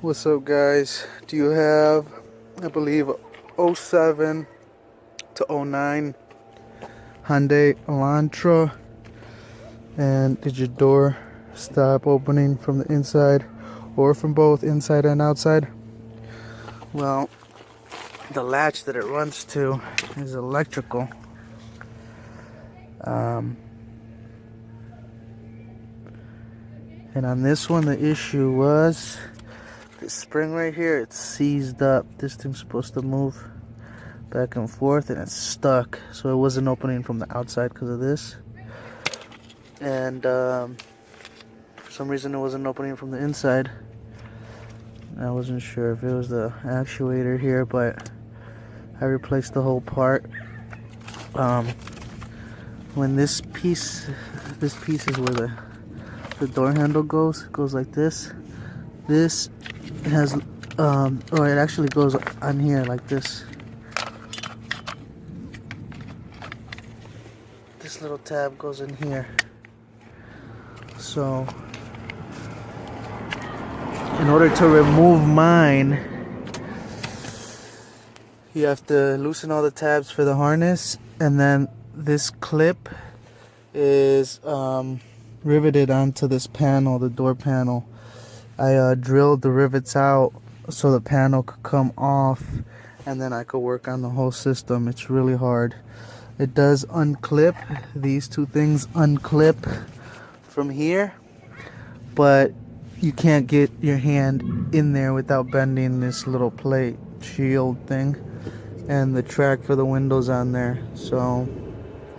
What's up, guys? Do you have, I believe, '07 to '09 Hyundai Elantra? And did your door stop opening from the inside or from both inside and outside? Well, the latch that it runs to is electrical. And on this one, the issue was this spring right here. It's seized up. This thing's supposed to move back and forth, and it's stuck. So it wasn't opening from the outside because of this. And for some reason, it wasn't opening from the inside. I wasn't sure if it was the actuator here, but I replaced the whole part. When this piece is where the door handle goes like this. This has or it actually goes on here like this. This little tab goes in here. So in order to remove mine, you have to loosen all the tabs for the harness, and then this clip is riveted onto this panel, the door panel. I drilled the rivets out so the panel could come off, and then I could work on the whole system. It's really hard. It does unclip. These two things unclip from here, but you can't get your hand in there without bending this little plate shield thing, and the track for the windows on there. So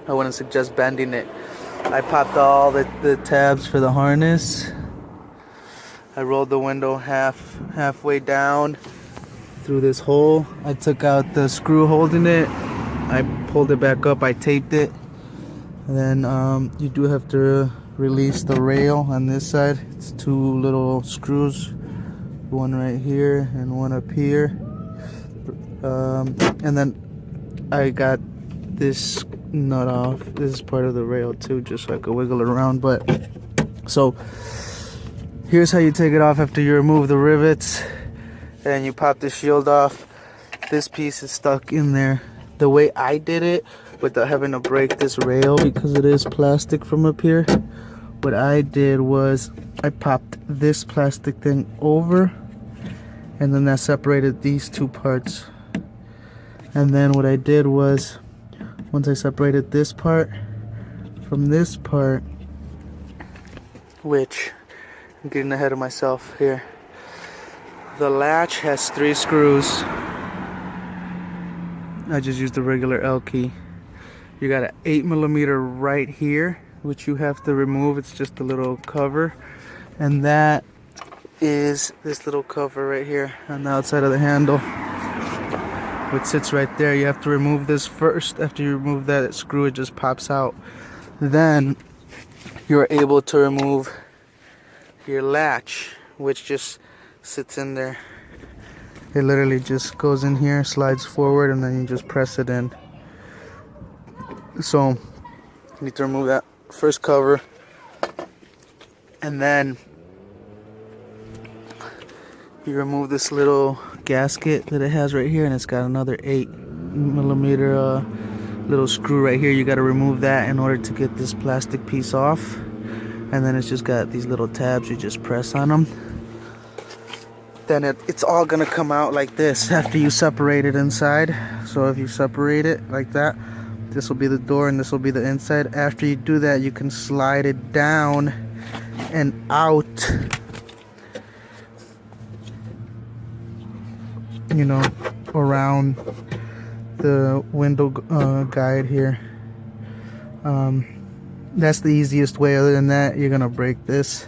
I wouldn't suggest bending it. I popped all the tabs for the harness. I rolled the window halfway down through this hole. I took out the screw holding it. I pulled it back up. I taped it. And then you do have to release the rail on this side. It's two little screws, one right here and one up here. And then I got this nut off. This is part of the rail too, just so I could wiggle it around. But so here's how you take it off after you remove the rivets and you pop the shield off. This piece is stuck in there. The way I did it, without having to break this rail because it is plastic from up here, what I did was I popped this plastic thing over, and then that separated these two parts. And then what I did was, once I separated this part from this part, which I'm getting ahead of myself here, the latch has 3 screws. I just used the regular L key. You got an 8mm right here, which you have to remove. It's just a little cover, and that is this little cover right here on the outside of the handle, which sits right there. You have to remove this first. After you remove that screw, it just pops out. Then you're able to remove your latch, which just sits in there. It literally just goes in here, slides forward, and then you just press it in. So you need to remove that first cover, and then you remove this little gasket that it has right here, and it's got another 8mm little screw right here. You got to remove that in order to get this plastic piece off, and then it's just got these little tabs. You just press on them. Then it's all gonna come out like this after you separate it inside. So if you separate it like that, this will be the door and this will be the inside. After you do that, you can slide it down and out, you know, around the window guide here. That's the easiest way. Other than that, you're gonna break these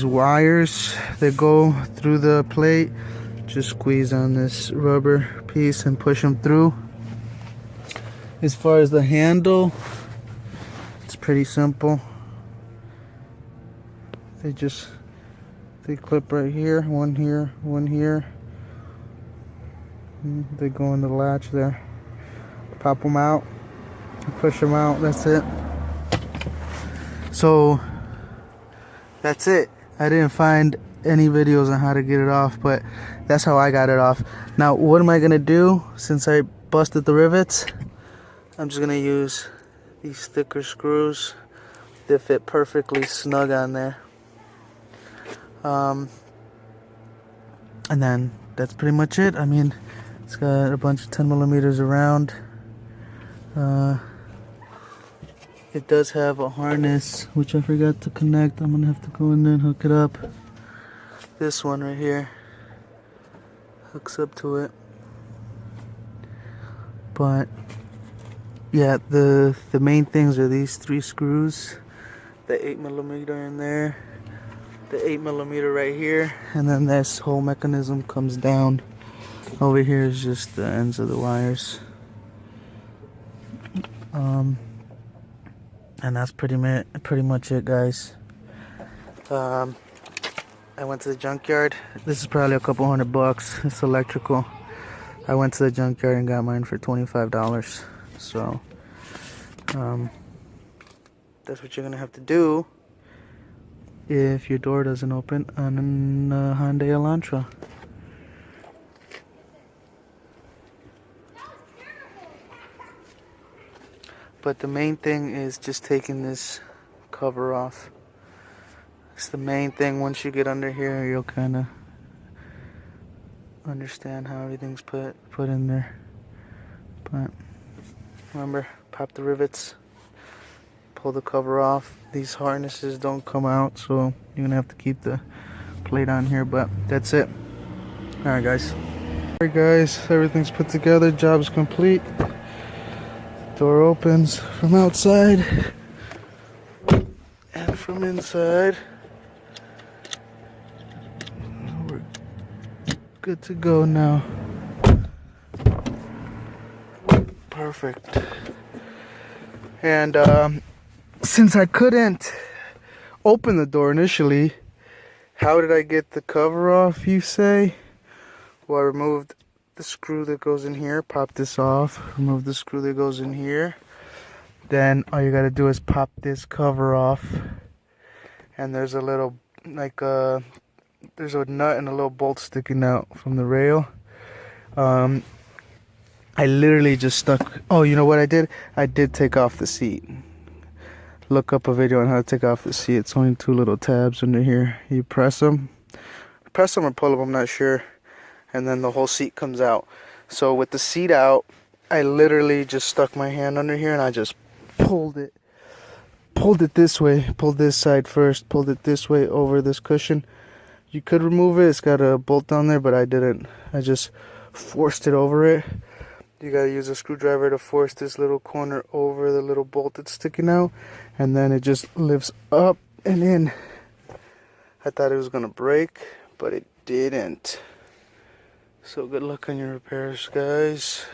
wires that go through the plate. Just squeeze on this rubber piece and push them through. As far as the handle, it's pretty simple. They clip right here, one here, one here. They go in the latch there. Pop them out, push them out. That's it. So that's it. I didn't find any videos on how to get it off, but that's how I got it off. Now what am I gonna do since I busted the rivets? I'm just gonna use these thicker screws. They fit perfectly snug on there. And then that's pretty much it. I mean, it's got a bunch of 10 millimeters around. It does have a harness, which I forgot to connect. I'm gonna have to go in there and hook it up. This one right here hooks up to it. But yeah, the main things are these 3 screws, the 8 millimeter in there, the 8 millimeter right here, and then this whole mechanism comes down. Over here is just the ends of the wires. And that's pretty much it, guys. I went to the junkyard. This is probably a couple $100. It's electrical. I went to the junkyard and got mine for $25. So that's what you're gonna have to do if your door doesn't open on a Hyundai Elantra. But the main thing is just taking this cover off. It's the main thing. Once you get under here, you'll kind of understand how everything's put in there. But remember, pop the rivets, pull the cover off. These harnesses don't come out, so you're gonna have to keep the plate on here. But that's it. All right, guys. All right, guys. Everything's put together. Job's complete. Door opens from outside and from inside. We're good to go now. Perfect. And since I couldn't open the door initially, how did I get the cover off, you say? Well, I removed the screw that goes in here, pop this off, remove the screw that goes in here. Then all you gotta do is pop this cover off, and there's a little, there's a nut and a little bolt sticking out from the rail. I literally just stuck, oh, you know what I did? I did take off the seat. Look up a video on how to take off the seat. It's only 2 little tabs under here. You press them or pull them, I'm not sure. And then the whole seat comes out. So with the seat out, I literally just stuck my hand under here and I just pulled it this way, pulled this side first, pulled it this way over this cushion. You could remove it, it's got a bolt down there, but I didn't. I just forced it over it. You gotta use a screwdriver to force this little corner over the little bolt that's sticking out, and then it just lifts up and in. I thought it was gonna break, but it didn't. So good luck on your repairs, guys.